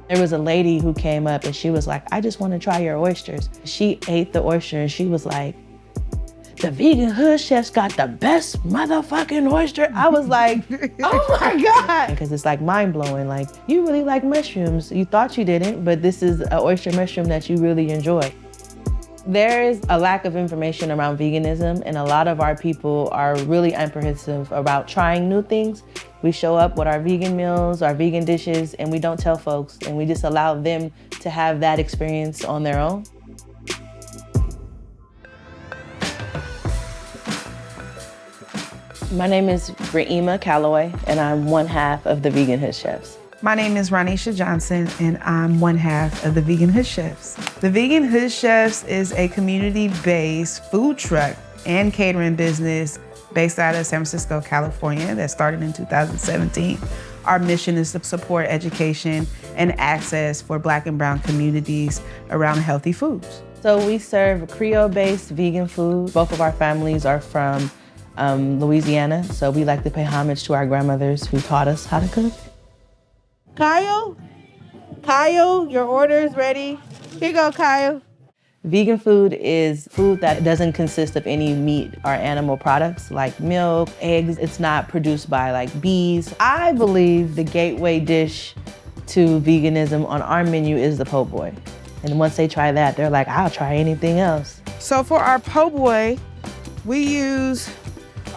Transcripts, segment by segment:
There was a lady who came up and she was like, I just want to try your oysters. She ate the oyster and she was like, the vegan hood chef's got the best motherfucking oyster. I was like, oh my God. Because it's like mind blowing. Like, you really like mushrooms. You thought you didn't, but this is an oyster mushroom that you really enjoy. There is a lack of information around veganism, and a lot of our people are really apprehensive about trying new things. We show up with our vegan meals, our vegan dishes, and we don't tell folks, and we just allow them to have that experience on their own. My name is Rheema Calloway, and I'm one half of the Vegan Hood Chefs. My name is Ronnishia Johnson, and I'm one half of the Vegan Hood Chefs. The Vegan Hood Chefs is a community-based food truck and catering business based out of San Francisco, California, that started in 2017. Our mission is to support education and access for Black and brown communities around healthy foods. So we serve Creole-based vegan food. Both of our families are from Louisiana, so we like to pay homage to our grandmothers who taught us how to cook. Kyle, your order is ready. Here you go, Kyle. Vegan food is food that doesn't consist of any meat or animal products like milk, eggs. It's not produced by like bees. I believe the gateway dish to veganism on our menu is the po' boy. And once they try that, they're like, I'll try anything else. So for our po' boy, we use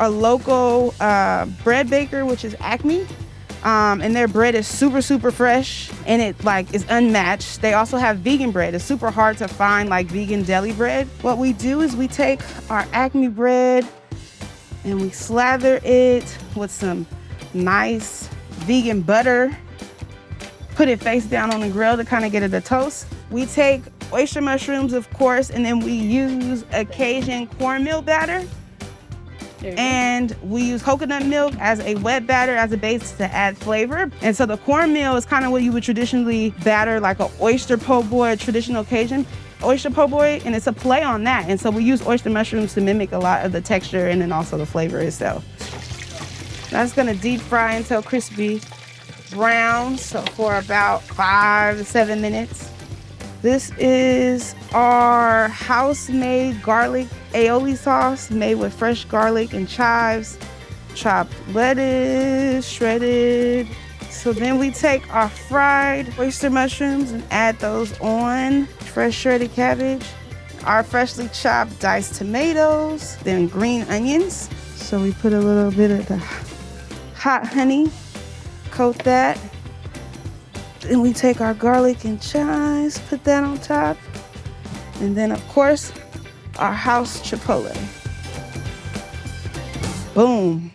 a local bread baker, which is Acme. And their bread is super fresh, and it is unmatched. They also have vegan bread. It's super hard to find vegan deli bread. What we do is we take our Acme bread and we slather it with some nice vegan butter, put it face down on the grill to kind of get it a toast. We take oyster mushrooms, of course, and then we use a Cajun cornmeal batter. And we use coconut milk as a wet batter as a base to add flavor. And so the cornmeal is kind of what you would traditionally batter like an oyster po' boy, a traditional Cajun oyster po' boy, and it's a play on that. And so we use oyster mushrooms to mimic a lot of the texture and then also the flavor itself. That's gonna deep fry until crispy brown, so for about 5 to 7 minutes. This is our house-made garlic aioli sauce made with fresh garlic and chives, chopped lettuce, shredded. So then we take our fried oyster mushrooms and add those on, fresh shredded cabbage, our freshly chopped diced tomatoes, then green onions. So we put a little bit of the hot honey, coat that. Then we take our garlic and chives, put that on top. And then, of course, our house chipotle. Boom.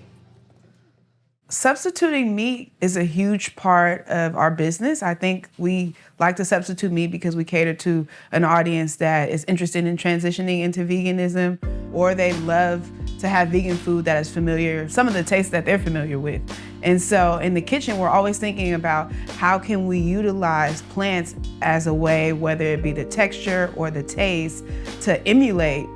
Substituting meat is a huge part of our business. I think we like to substitute meat because we cater to an audience that is interested in transitioning into veganism, or they love to have vegan food that is familiar, some of the tastes that they're familiar with. And so in the kitchen, we're always thinking about how can we utilize plants as a way, whether it be the texture or the taste, to emulate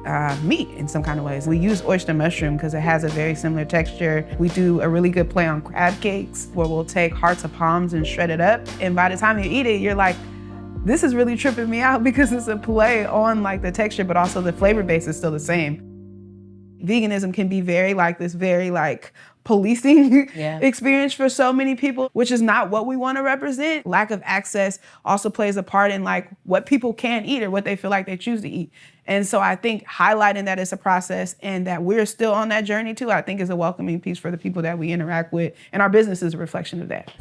meat in some kind of ways. We use oyster mushroom because it has a very similar texture. We do a really good play on crab cakes where we'll take hearts of palms and shred it up. And by the time you eat it, you're like, this is really tripping me out because it's a play on the texture, but also the flavor base is still the same. Veganism can be very policing experience for so many people, which is not what we want to represent. Lack of access also plays a part in what people can eat or what they feel like they choose to eat. And so I think highlighting that it's a process and that we're still on that journey too, I think is a welcoming piece for the people that we interact with. And our business is a reflection of that.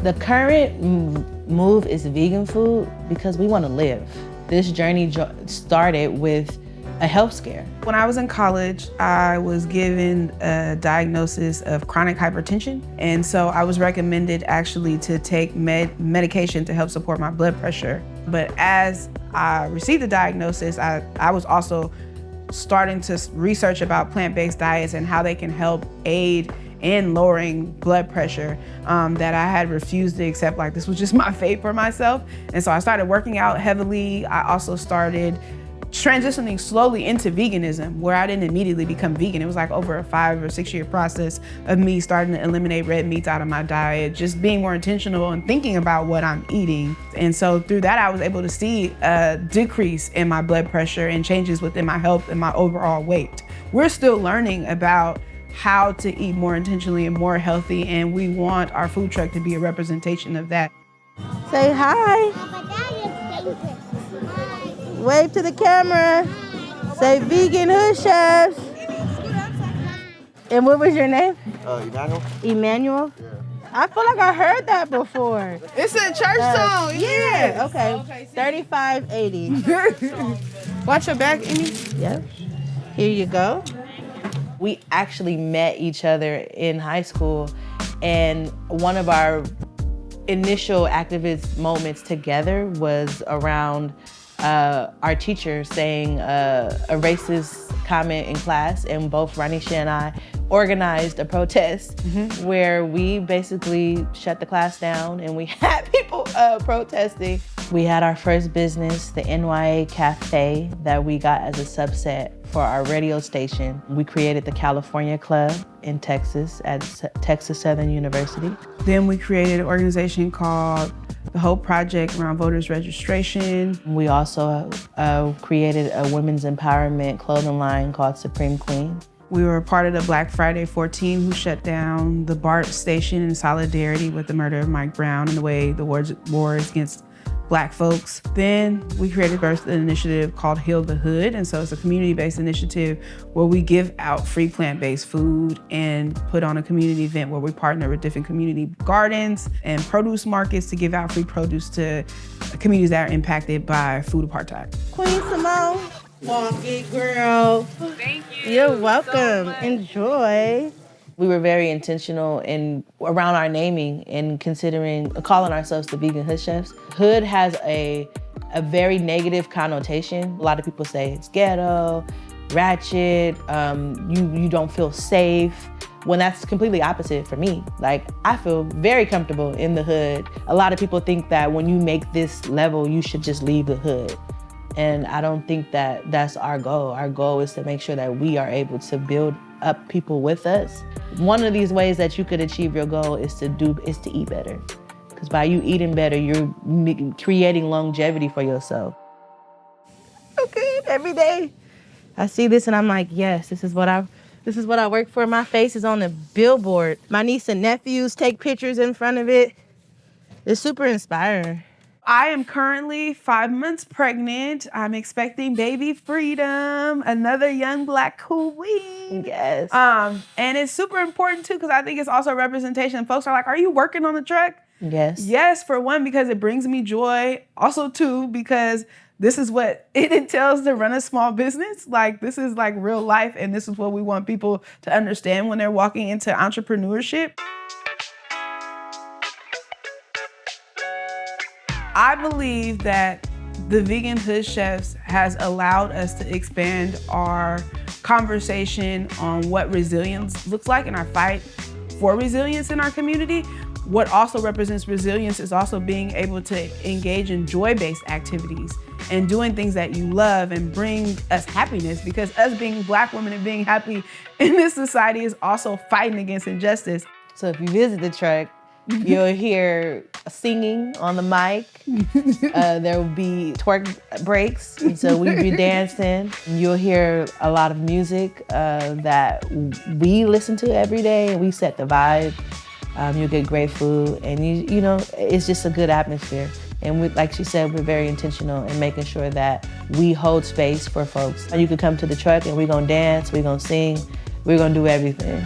The current move is vegan food because we want to live. This journey started with a health scare. When I was in college, I was given a diagnosis of chronic hypertension. And so I was recommended actually to take medication to help support my blood pressure. But as I received the diagnosis, I was also starting to research about plant-based diets and how they can help aid in lowering blood pressure that I had refused to accept. This was just my fate for myself. And so I started working out heavily. I also started transitioning slowly into veganism, where I didn't immediately become vegan. It was like over a 5 or 6 year process of me starting to eliminate red meats out of my diet, just being more intentional and thinking about what I'm eating. And so through that, I was able to see a decrease in my blood pressure and changes within my health and my overall weight. We're still learning about how to eat more intentionally and more healthy, and we want our food truck to be a representation of that. Say hi. Wave to the camera. Say Vegan Hood Chefs. And what was your name? Emmanuel. Emmanuel? Yeah. I feel like I heard that before. It's a church song. Yeah. Okay. 3580. Watch your back, Amy. Yep. Here you go. We actually met each other in high school, and one of our initial activist moments together was around our teacher saying a racist comment in class, and both Ronnishia and I organized a protest where we basically shut the class down and we had people protesting. We had our first business, the NYA Cafe, that we got as a subset for our radio station. We created the California Club in Texas at Texas Southern University. Then we created an organization called the Hope Project around voters registration. We also created a women's empowerment clothing line called Supreme Queen. We were a part of the Black Friday 14 who shut down the BART station in solidarity with the murder of Mike Brown and the way the war against Black folks. Then we created an initiative called Heal the Hood. And so it's a community-based initiative where we give out free plant-based food and put on a community event where we partner with different community gardens and produce markets to give out free produce to communities that are impacted by food apartheid. Queen Simone. Walk it, girl. Thank you. You're welcome. Enjoy. We were very intentional around our naming and calling ourselves the Vegan Hood Chefs. Hood has a very negative connotation. A lot of people say it's ghetto, ratchet, you don't feel safe, when that's completely opposite for me. Like, I feel very comfortable in the hood. A lot of people think that when you make this level, you should just leave the hood. And I don't think that that's our goal. Our goal is to make sure that we are able to build up people with us. One of these ways that you could achieve your goal is to eat better. Because by you eating better, you're creating longevity for yourself. Okay, every day I see this and I'm like, yes, this is what I work for. My face is on the billboard. My niece and nephews take pictures in front of it. It's super inspiring. I am currently 5 months pregnant. I'm expecting baby Freedom, another young Black queen. Yes. And it's super important too, because I think it's also a representation. Folks are like, are you working on the truck? Yes. Yes, for one, because it brings me joy. Also, two, because this is what it entails to run a small business. Like, this is like real life, and this is what we want people to understand when they're walking into entrepreneurship. I believe that the Vegan Hood Chefs has allowed us to expand our conversation on what resilience looks like in our fight for resilience in our community. What also represents resilience is also being able to engage in joy-based activities and doing things that you love and bring us happiness, because us being Black women and being happy in this society is also fighting against injustice. So if you visit the truck, you'll hear singing on the mic. There will be twerk breaks, and so we'll be dancing. You'll hear a lot of music that we listen to every day, and we set the vibe. You'll get great food, and you know, it's just a good atmosphere. And we, like she said, we're very intentional in making sure that we hold space for folks. You could come to the truck, and we're gonna dance, we're gonna sing, we're gonna do everything.